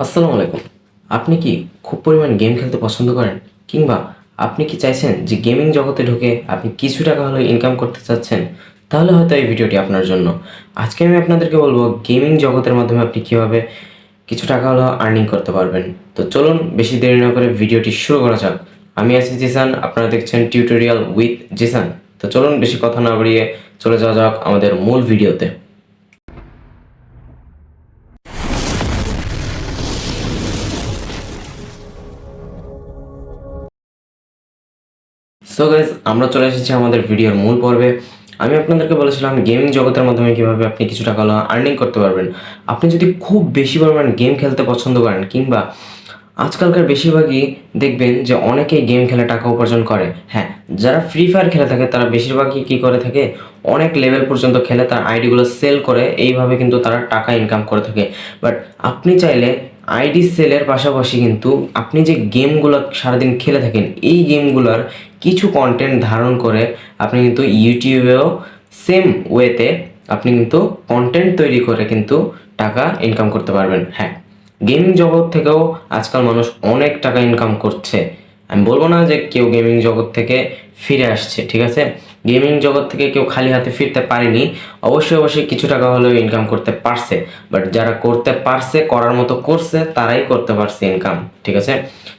আসসালামু আলাইকুম। আপনি কি খুব পরিমাণ গেম খেলতে পছন্দ করেন? কিংবা আপনি কি চাইছেন যে গেমিং জগতে ঢুকে আপনি কিছু টাকা হলেও ইনকাম করতে চাচ্ছেন? তাহলে হয়তো এই ভিডিওটি আপনার জন্য। আজকে আমি আপনাদেরকে বলবো গেমিং জগতের মাধ্যমে আপনি কিভাবে কিছু টাকা হলেও আর্নিং করতে পারবেন। তো চলুন বেশি দেরি না করে ভিডিওটি শুরু করা যাক। আমি আছি জিসান, আপনারা দেখছেন টিউটোরিয়াল উইথ জিসান। তো চলুন বেশি কথা না বাড়িয়ে চলে যাওয়া যাক আমাদের মূল ভিডিওতে। সো গাইজ, আমরা চলে এসেছি আমাদের ভিডিওর মূল পর্বে। আমি আপনাদেরকে বলেছিলাম গেমিং জগতের মাধ্যমে কীভাবে আপনি কিছু টাকা আর্নিং করতে পারবেন। আপনি যদি খুব বেশি পরিমাণ গেম খেলতে পছন্দ করেন, কিংবা আজকালকার বেশিরভাগই দেখবেন যে অনেকেই গেম খেলে টাকা উপার্জন করে। হ্যাঁ, যারা ফ্রি ফায়ার খেলে থাকে তারা বেশিরভাগই কী করে থাকে, অনেক লেভেল পর্যন্ত খেলে তার আইডিগুলো সেল করে, এইভাবে কিন্তু তারা টাকা ইনকাম করে থাকে। বাট আপনি চাইলে আইডি সেলের পাশাপাশি কিন্তু আপনি যে গেমগুলো সারাদিন খেলে থাকেন, এই গেমগুলোর কিছু কন্টেন্ট ধারণ করে আপনি কিন্তু ইউটিউবেও সেম ওয়েতে আপনি কিন্তু কন্টেন্ট তৈরি করে কিন্তু টাকা ইনকাম করতে পারবেন। হ্যাঁ, গেমিং জগৎ থেকেও আজকাল মানুষ অনেক টাকা ইনকাম করছে। আমি বলবো না যে কেউ গেমিং জগৎ থেকে ফিরে আসছে, ঠিক আছে? গেমিং জগৎ থেকে কেউ খালি হাতে ফিরতে পারেনি। অবশ্যই অবশ্যই কিছু টাকা হলেও ইনকাম করতে পারছে। বাট যারা করতে পারছে, করার মতো করছে, তারাই করতে পারছে ইনকাম, ঠিক আছে?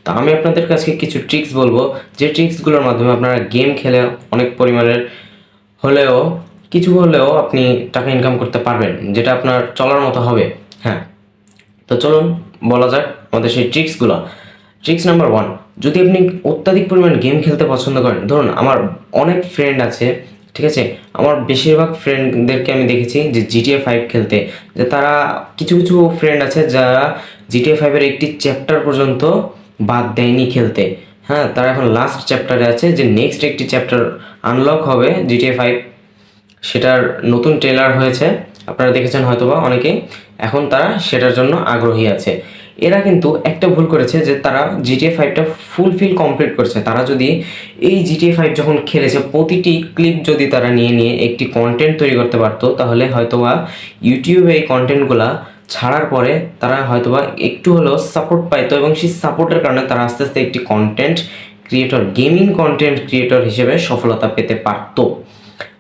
তো আমি আপনাদের কাছে কিছু ট্রিক্স বলবো, যে ট্রিক্সগুলোর মাধ্যমে আপনারা গেম খেলে অনেক পরিমাণের হলেও কিছু হলেও আপনি টাকা ইনকাম করতে পারবেন, যেটা আপনার চলার মতো হবে। হ্যাঁ, তো চলুন বলা যাক আমাদের সেই ট্রিক্সগুলো। ট্রিক্স নাম্বার 1, যদি আপনি অত্যাধিক পরিমাণ গেম খেলতে পছন্দ করেন, ধরুন আমার অনেক ফ্রেন্ড আছে, ঠিক আছে? আমার বেশিরভাগ ফ্রেন্ডদেরকে আমি দেখেছি যে GTA 5 খেলতে, যে তারা কিছু কিছু ফ্রেন্ড আছে যারা GTA 5-এর একটি চ্যাপ্টার পর্যন্ত বাদ দেয়নি খেলতে। হ্যাঁ, তারা এখন লাস্ট চ্যাপ্টারে আছে, যে নেক্সট একটি চ্যাপ্টার আনলক হবে GTA 5, সেটার নতুন ট্রেলার হয়েছে, আপনারা দেখেছেন হয়তোবা অনেকেই। এখন তারা সেটার জন্য আগ্রহী আছে। এরা কিন্তু একটা ভুল করেছে, যে তারা GTA 5টা ফুলফিল কমপ্লিট করেছে। তারা যদি এই GTA 5 যখন খেলেছে, প্রতিটি ক্লিপ যদি তারা নিয়ে নিয়ে একটি কন্টেন্ট তৈরি করতে পারতো, তাহলে হয়তোবা ইউটিউবে এই কন্টেন্টগুলা ছাড়ার পরে তারা হয়তোবা একটু হলেও সাপোর্ট পাইতো, এবং সেই সাপোর্টের কারণে তারা আস্তে আস্তে একটি content creator, gaming content creator হিসেবে সফলতা পেতে পারতো।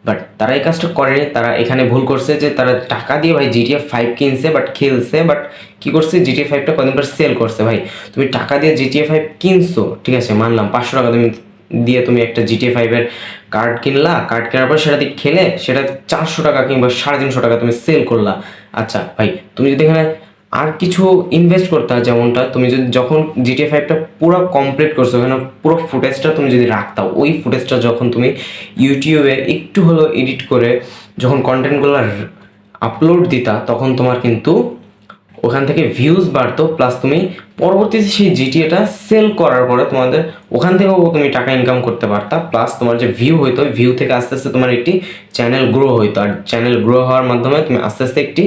বাট তারা এই কাজটা করেনি। তারা এখানে ভুল করছে, যে তারা টাকা দিয়ে ভাই GTA 5 কিনছে, বাট খেলছে, বাট কী করছে, GTA 5টা কদিন পর সেল করছে। ভাই, তুমি টাকা দিয়ে GTA 5 কিনছো, ঠিক আছে, মানলাম 500 টাকা তুমি দিয়ে তুমি একটা GTA 5-এর কার্ড কিনলা, কার্ড কেনার পর সেটা দিয়ে খেলে সেটা 400 টাকা কিংবা 350 টাকা তুমি সেল করলা। আচ্ছা ভাই, তুমি যদি এখানে আর কিছু ইনভেস্ট করতে হয়, যেমনটা তুমি যদি যখন GTA 5টা পুরো কমপ্লিট করছো, ওখানে পুরো ফুটেজটা তুমি যদি রাখতাও, ওই ফুটেজটা যখন তুমি ইউটিউবে একটু হলেও এডিট করে যখন কন্টেন্টগুলো আপলোড দিতা, তখন তোমার কিন্তু ওখান থেকে ভিউজ বাড়তো, প্লাস তুমি পরবর্তীতে সেই জিটিএটা সেল করার পরে তোমাদের ওখান থেকেও তুমি টাকা ইনকাম করতে পারতা, প্লাস তোমার যে ভিউ হইতো, ভিউ থেকে আস্তে আস্তে তোমার একটি চ্যানেল গ্রো হইতো, আর চ্যানেল গ্রো হওয়ার মাধ্যমে তুমি আস্তে আস্তে একটি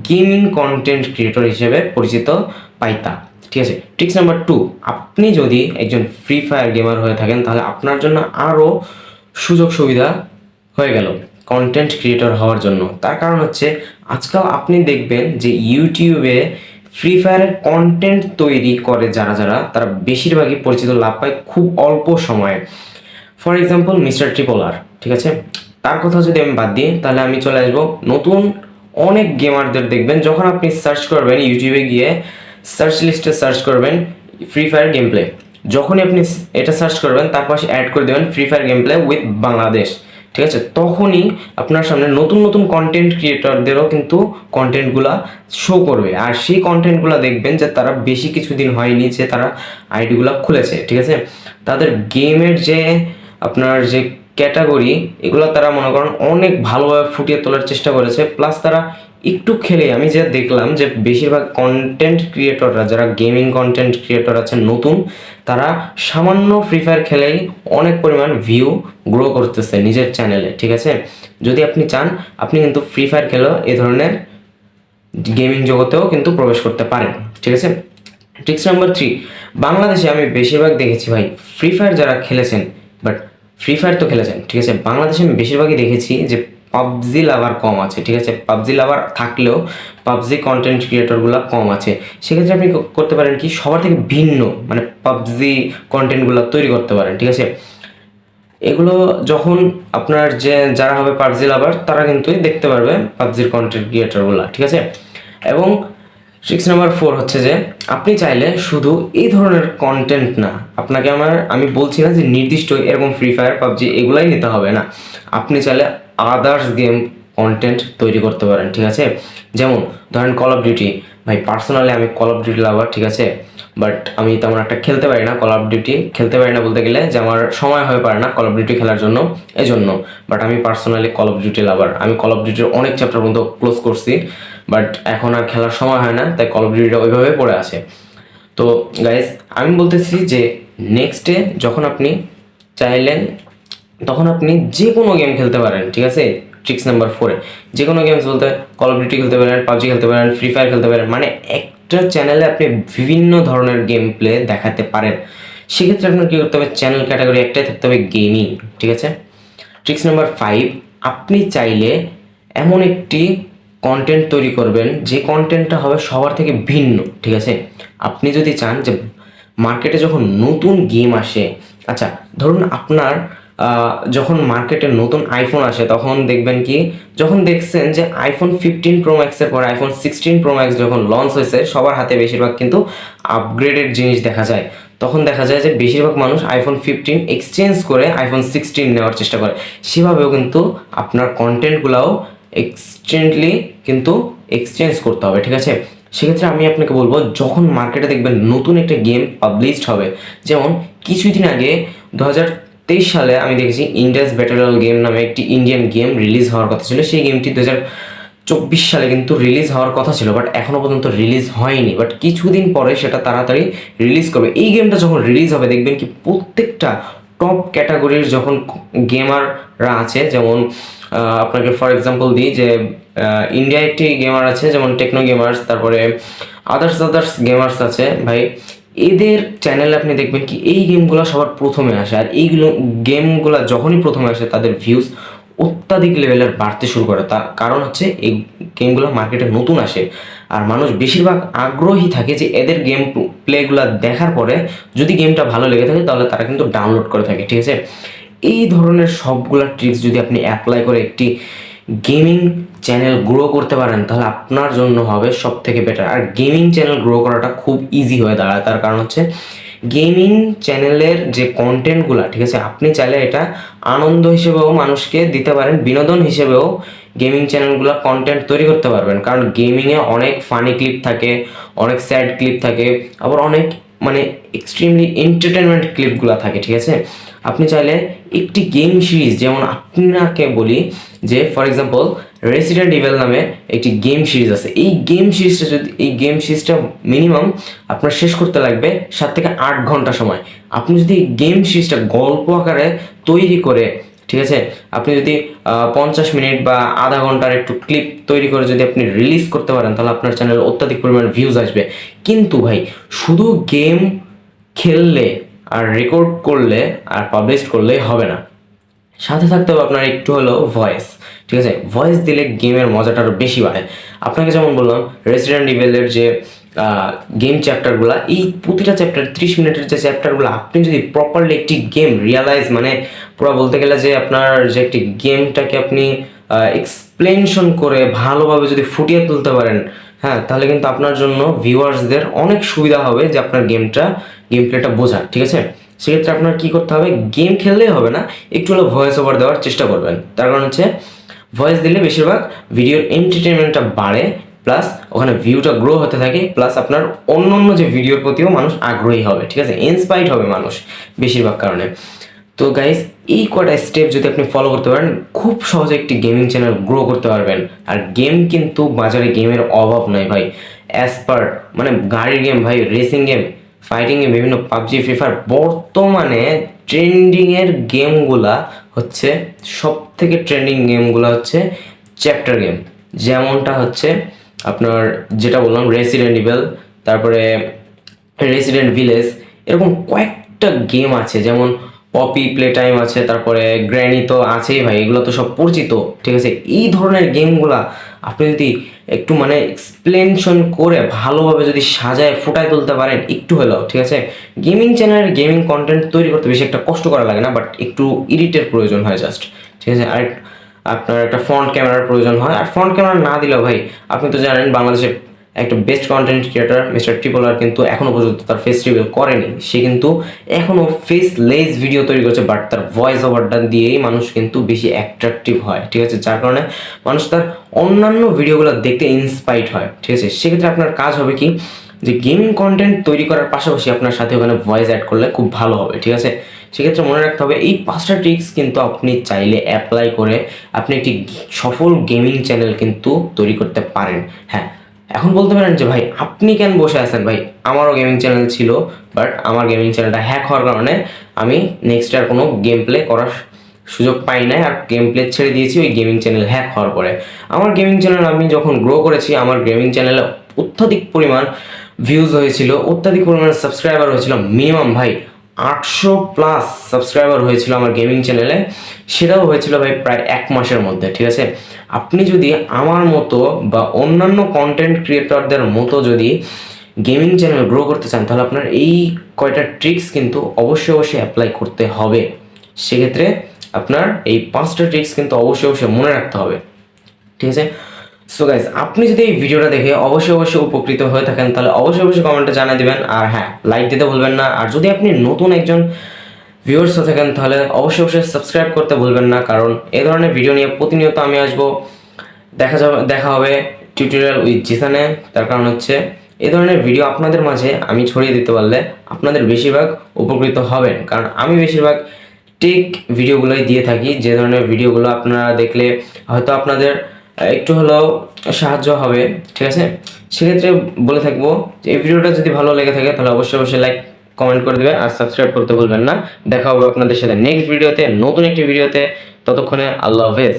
গেমিং কন্টেন্ট ক্রিয়েটর হিসেবে পরিচিত পাইতা, ঠিক আছে? ট্রিক্স নাম্বার 2, আপনি যদি একজন ফ্রি ফায়ার গেমার হয়ে থাকেন, তাহলে আপনার জন্য আরও সুযোগ সুবিধা হয়ে গেল কন্টেন্ট ক্রিয়েটর হওয়ার জন্য। তার কারণ হচ্ছে, আজকাল আপনি দেখবেন যে ইউটিউবে ফ্রি ফায়ারের কন্টেন্ট তৈরি করে যারা যারা, তারা বেশিরভাগই পরিচিত লাভ পায় খুব অল্প সময়ে। ফর এক্সাম্পল মিস্টার ট্রিপল আর, ঠিক আছে? তার কথা যদি আমি বাদ দিই, তাহলে আমি চলে আসবো নতুন অনেক গেমারদের। দেখবেন যখন আপনি সার্চ করবেন ইউটিউবে গিয়ে, সার্চ লিস্টে সার্চ করবেন ফ্রি ফায়ার গেম প্লে, যখনই আপনি এটা সার্চ করবেন তার পাশে অ্যাড করে দেবেন free fire game play with Bangladesh, ঠিক আছে? তখনই আপনার সামনে নতুন নতুন কন্টেন্ট ক্রিয়েটরদেরও কিন্তু কন্টেন্টগুলা শো করবে, আর সেই কন্টেন্টগুলো দেখবেন যে তারা বেশি কিছুদিন হয়নি যে তারা আইডিগুলো খুলেছে, ঠিক আছে? তাদের গেমের যে আপনার যে ক্যাটাগরি, এগুলো তারা মনে করেন অনেক ভালোভাবে ফুটিয়ে তোলার চেষ্টা করেছে, প্লাস তারা একটু খেলে আমি যে দেখলাম যে বেশিরভাগ কন্টেন্ট ক্রিয়েটররা, যারা গেমিং কন্টেন্ট ক্রিয়েটর আছেন নতুন, তারা সামান্য ফ্রি ফায়ার খেলেই অনেক পরিমাণ ভিউ গ্রো করতেছে নিজের চ্যানেলে, ঠিক আছে? যদি আপনি চান, আপনি কিন্তু ফ্রি ফায়ার খেলেও এ ধরনের গেমিং জগতেও কিন্তু প্রবেশ করতে পারেন, ঠিক আছে? ট্রিক্স নাম্বার 3, বাংলাদেশে আমি বেশিরভাগ দেখেছি ভাই, ফ্রি ফায়ার যারা খেলেছেন, বাট ফ্রি ফায়ার তো খেলেছেন, ঠিক আছে, বাংলাদেশে আমি বেশিরভাগই দেখেছি যে পাবজি লাভার কম আছে, ঠিক আছে? পাবজি লাভার থাকলেও পাবজি কন্টেন্ট ক্রিয়েটরগুলো কম আছে। সেক্ষেত্রে আপনি করতে পারেন কি, সবার থেকে ভিন্ন মানে পাবজি কন্টেন্টগুলো তৈরি করতে পারেন, ঠিক আছে? এগুলো যখন আপনার যে যারা হবে পাবজি লাভার তারা কিন্তু দেখতে পারবে পাবজির কন্টেন্ট ক্রিয়েটরগুলো, ঠিক আছে? এবং 6 নাম্বার 4 হচ্ছে যে আপনি চাইলে শুধু এই ধরনের কন্টেন্ট না, আপনাকে আমি বলছি না যে নির্দিষ্ট এরকম ফ্রি ফায়ার পাবজি এগুলাই নিতে হবে না, আপনি চাইলে আদার্স গেম কন্টেন্ট তৈরি করতে পারেন, ঠিক আছে? যেমন ধরেন কল অফ ডিউটি, ভাই পার্সোনালি আমি কল অফ ডিউটি লাভার, ঠিক আছে? বাট আমি তেমন একটা খেলতে পারি না কল অফ ডিউটি, খেলতে পারি না বলতে গেলে যে আমার সময় হয়ে পারে না কল অফ ডিউটি খেলার জন্য, এজন্য। বাট আমি পার্সোনালি কল অফ ডিউটি লাভার, আমি কল অফ ডিউটির অনেক চ্যাপ্টার পর্যন্ত ক্লোজ করছি, বাট এখন আর খেলার সময় হয় না, তাই কল অফ ডিউটিটা ওইভাবে পড়ে আছে। তো গাইজ আমি বলতেছি যে নেক্সটে যখন আপনি চাইলেন তখন আপনি যে কোনো গেম খেলতে পারেন, ঠিক আছে? 6 নাম্বার 4 যে কোনো গেমস বলতে কল অফ ডিউটি খেলতে পারেন, পাবজি খেলতে পারেন, ফ্রি ফায়ার খেলতে পারেন, মানে একটা চ্যানেলে আপনি বিভিন্ন ধরনের গেম প্লে দেখাতে পারেন। সেক্ষেত্রে আপনার কী করতে হবে, চ্যানেল ক্যাটাগরি একটাই থাকতে হবে, গেমিং, ঠিক আছে? 6 নাম্বার 5 আপনি চাইলে এমন একটি কন্টেন্ট তৈরি করবেন যে কন্টেন্টটা হবে সবার থেকে ভিন্ন, ঠিক আছে? আপনি যদি চান যে মার্কেটে যখন নতুন গেম আসে, আচ্ছা ধরুন আপনার যখন মার্কেটে নতুন আইফোন আসে তখন দেখবেন কি, যখন দেখছেন যে আইফোন 15 Pro Maxের পরে আইফোন 16 Pro Max যখন লঞ্চ হয়েছে সবার হাতে বেশিরভাগ কিন্তু আপগ্রেডেড জিনিস দেখা যায়, তখন দেখা যায় যে বেশিরভাগ মানুষ আইফোন 15 এক্সচেঞ্জ করে আইফোন 16 নেওয়ার চেষ্টা করে। সেভাবেও কিন্তু আপনার কন্টেন্টগুলোও এক্সচেঞ্জলি কিন্তু এক্সচেঞ্জ করতে হবে, ঠিক আছে? সেক্ষেত্রে আমি আপনাকে বলবো যখন মার্কেটে দেখবেন নতুন একটা গেম পাবলিশড হবে, যেমন কিছুদিন আগে 2023 সালে আমি দেখেছি ইন্ডিয়াস ব্যাটল রয়্যাল গেম নামে একটি ইন্ডিয়ান গেম রিলিজ হওয়ার কথা ছিল, সেই গেমটি 2024 সালে কিন্তু রিলিজ হওয়ার কথা ছিল, বাট এখনও পর্যন্ত রিলিজ হয়নি, বাট কিছুদিন পরে সেটা তাড়াতাড়ি রিলিজ করবে। এই গেমটা যখন রিলিজ হবে দেখবেন কি প্রত্যেকটা টপ ক্যাটাগরির যখন গেমাররা আছে, যেমন আপনাকে ফর এক্সাম্পল দিই যে ইন্ডিয়া একটি গেমার আছে যেমন টেকনো গেমার্স, তারপরে আদার্স গেমার্স আছে ভাই, এদের চ্যানেলে আপনি দেখবেন কি এই গেমগুলো সবার প্রথমে আসে, আর এইগুলো গেমগুলো যখনই প্রথমে আসে তাদের ভিউজ অত্যাধিক লেভেলের বাড়তে শুরু করে, তার কারণ হচ্ছে এই গেমগুলো মার্কেটে নতুন আসে আর মানুষ বেশিরভাগ আগ্রহী থাকে যে এদের গেম প্লেগুলো দেখার পরে যদি গেমটা ভালো লেগে থাকে তাহলে তারা কিন্তু ডাউনলোড করে থাকে, ঠিক আছে? এই ধরনের সবগুলা ট্রিক্স যদি আপনি অ্যাপ্লাই করে একটি গেমিং চ্যানেল গ্রো করতে পারেন তাহলে আপনার জন্য হবে সব থেকে বেটার। আর গেমিং চ্যানেল গ্রো করাটা খুব ইজি হয়ে দাঁড়ায়, তার কারণ হচ্ছে গেমিং চ্যানেলের যে কন্টেন্টগুলো, ঠিক আছে, আপনি চাইলে এটা আনন্দ হিসেবেও মানুষকে দিতে পারেন, বিনোদন হিসেবেও গেমিং চ্যানেলগুলো কন্টেন্ট তৈরি করতে পারবেন, কারণ গেমিংয়ে অনেক ফানি ক্লিপ থাকে, অনেক স্যাড ক্লিপ থাকে, আবার অনেক মানে এক্সট্রিমলি এন্টারটেনমেন্ট ক্লিপগুলো থাকে, ঠিক আছে? আপনি চাইলে একটি গেম সিরিজ, যেমন আপনাকে বলি যে ফর এক্সাম্পল রেসিডেন্ট ইভেল নামে একটি গেম সিরিজ আছে, এই গেম সিরিজটা মিনিমাম আপনার শেষ করতে লাগবে 7 থেকে 8 ঘন্টা সময়। আপনি যদি এই গেম সিরিজটা গল্প আকারে তৈরি করে, ঠিক আছে, আপনি যদি 50 মিনিট বা আধা ঘন্টার একটু ক্লিপ তৈরি করে যদি আপনি রিলিজ করতে পারেন তাহলে আপনার চ্যানেলে অত্যাধিক পরিমাণ ভিউজ আসবে। কিন্তু ভাই শুধু গেম খেললে আর রেকর্ড করলে আর পাবলিশ করলেই হবে না, সাথে থাকতে হবে আপনার একটু হলেও ভয়েস, ঠিক আছে? ভয়েস দিলে গেমের মজাটা আরও বেশি বাড়ে। আপনাকে যেমন বললাম রেসিডেন্ট ইভেলের যে গেম চ্যাপ্টারগুলো, এই প্রতিটা চ্যাপ্টার 30 মিনিটের যে চ্যাপ্টারগুলো আপনি যদি প্রপারলি একটি গেম রিয়ালাইজ মানে পুরো বলতে গেলে যে আপনার যে একটি গেমটাকে আপনি এক্সপ্লেনশন করে ভালোভাবে যদি ফুটিয়ে তুলতে পারেন, হ্যাঁ, তাহলে কিন্তু আপনার জন্য ভিউয়ার্সদের অনেক সুবিধা হবে যে আপনার গেম প্লেটা বোঝা, ঠিক আছে? সেক্ষেত্রে আপনার কী করতে হবে, গেম খেললেই হবে না, একটু হলো ভয়েস ওভার দেওয়ার চেষ্টা করবেন। তার কারণ হচ্ছে ভয়েস দিলে বেশিরভাগ ভিডিওর এন্টারটেনমেন্টটা বাড়ে, প্লাস ওখানে ভিউটা গ্রো হতে থাকে, প্লাস আপনার অন্য অন্য যে ভিডিওর প্রতিও মানুষ আগ্রহী হবে, ঠিক আছে? ইন্সপায়ার্ড হবে মানুষ বেশিরভাগ কারণে। তো গাইস এই কটা স্টেপ যদি আপনি ফলো করতে পারেন খুব সহজে একটি গেমিং চ্যানেল গ্রো করতে পারবেন। আর গেম কিন্তু বাজারে গেমের অভাব নাই ভাই, অ্যাসপার্ট মানে গাড়ির গেম ভাই, রেসিং গেম, ফাইটিং গেম, বিভিন্ন পাবজি, ফ্রি ফায়ার, বর্তমানে ট্রেন্ডিংয়ের গেমগুলা হচ্ছে সব থেকে ট্রেন্ডিং গেমগুলো হচ্ছে চ্যাপ্টার গেম, যেমনটা হচ্ছে আপনার যেটা বললাম রেসিডেন্ট ইভেল, তারপরে রেসিডেন্ট ভিলেজ, এরকম কয়েকটা গেম আছে, যেমন পপি প্লে টাইম আছে, তারপরে গ্র্যানি তো আছেই ভাই, এগুলো তো সব পরিচিত। ঠিক আছে, এই ধরনের গেমগুলা আপনি যদি একটু মানে এক্সপ্লেনেশন করে ভালোভাবে যদি সাজায় ফুটায় তুলতে পারেন একটু হলেও, ঠিক আছে, গেমিং চ্যানেলের গেমিং কন্টেন্ট তৈরি করতে বেশি একটা কষ্ট করা লাগে না, বাট একটু এডিটের প্রয়োজন হয় জাস্ট। ঠিক আছে, আর আপনার একটা ফ্রন্ট ক্যামেরার প্রয়োজন হয়, আর ফ্রন্ট ক্যামেরা না দিলেও ভাই আপনি তো জানেন বাংলাদেশের একটা best content creator mister triple R কিন্তু এখনো পর্যন্ত তার ফেস রিভিল করেনি। সে কিন্তু এখনো ফেসলেস ভিডিও তৈরি করছে, বাট তার ভয়েস ওভারটা দিয়েই মানুষ কিন্তু বেশি অ্যাট্রাকটিভ হয়। ঠিক আছে, যার কারণে মানুষ তার অন্যান্য ভিডিওগুলো দেখতে ইন্সপায়ার্ড হয়। ঠিক আছে, সেক্ষেত্রে আপনার কাজ হবে কি, যে গেমিং কন্টেন্ট তৈরি করার পাশাপাশি আপনার সাথে ওখানে ভয়েস অ্যাড করলে খুব ভালো হবে। ঠিক আছে, সেক্ষেত্রে মনে রাখতে হবে এই 5টা ট্রিক্স কিন্তু আপনি চাইলে অ্যাপ্লাই করে আপনি একটি সফল গেমিং চ্যানেল কিন্তু তৈরি করতে পারেন। হ্যাঁ, এখন বলতে পারেন যে ভাই আপনি কেন বসে আছেন, ভাই আমারও গেমিং চ্যানেল ছিল, বাট আমার গেমিং চ্যানেলটা হ্যাক হওয়ার কারণে আমি নেক্সট আর কোনো গেম প্লে করার সুযোগ পাই নাই, আর গেম প্লে ছেড়ে দিয়েছি ওই গেমিং চ্যানেল হ্যাক হওয়ার পরে। আমার গেমিং চ্যানেল আমি যখন গ্রো করেছি, আমার গেমিং চ্যানেলে অত্যাধিক পরিমাণ ভিউজ হয়েছিল, অত্যাধিক পরিমাণ সাবস্ক্রাইবার হয়েছিল, মিনিমাম ভাই 800+ সাবস্ক্রাইবার হয়েছিল আমার গেমিং চ্যানেলে। সেটাও হয়েছিল ভাই প্রায় 1 মাসের মধ্যে। ঠিক আছে, আপনি যদি আমার মতো বা অন্যান্য কন্টেন্ট ক্রিয়েটরদের মতো যদি গেমিং চ্যানেল গ্রো করতে চান, তাহলে আপনার এই কয়টা ট্রিক্স কিন্তু অবশ্যই অবশ্যই অ্যাপ্লাই করতে হবে। সেক্ষেত্রে আপনার এই 5টা ট্রিক্স কিন্তু অবশ্যই অবশ্যই মনে রাখতে হবে। ঠিক আছে, সো গাইজ, আপনি যদি এই ভিডিওটা দেখে অবশ্যই অবশ্যই উপকৃত হয়ে থাকেন, তাহলে অবশ্যই অবশ্যই কমেন্টে জানিয়ে দেবেন, আর হ্যাঁ, লাইক দিতে ভুলবেন না। আর যদি আপনি নতুন একজন ভিউয়ার্স হয়ে থাকেন, তাহলে অবশ্যই অবশ্যই সাবস্ক্রাইব করতে ভুলবেন না, কারণ এই ধরনের ভিডিও নিয়ে প্রতিনিয়ত আমি আসবো। দেখা হবে টিউটোরিয়াল উইথ জিসানে। তার কারণ হচ্ছে এই ধরনের ভিডিও আপনাদের মাঝে আমি ছড়িয়ে দিতে পারলে আপনাদের বেশিরভাগ উপকৃত হবেন, কারণ আমি বেশিরভাগ টেক ভিডিওগুলোই দিয়ে থাকি, যে ধরনের ভিডিওগুলো আপনারা দেখলে হয়তো আপনাদের একটু হলেও সাহায্য হবে। ঠিক আছে, সেক্ষেত্রে বলে থাকবো যে এই ভিডিওটা যদি ভালো লেগে থাকে তাহলে অবশ্যই অবশ্যই লাইক কমেন্ট করে দেবেন আর সাবস্ক্রাইব করতে ভুলবেন না। দেখা হবে আপনাদের সাথে নেক্সট ভিডিওতে, নতুন একটি ভিডিওতে। ততক্ষণে আল্লাহ হাফেজ।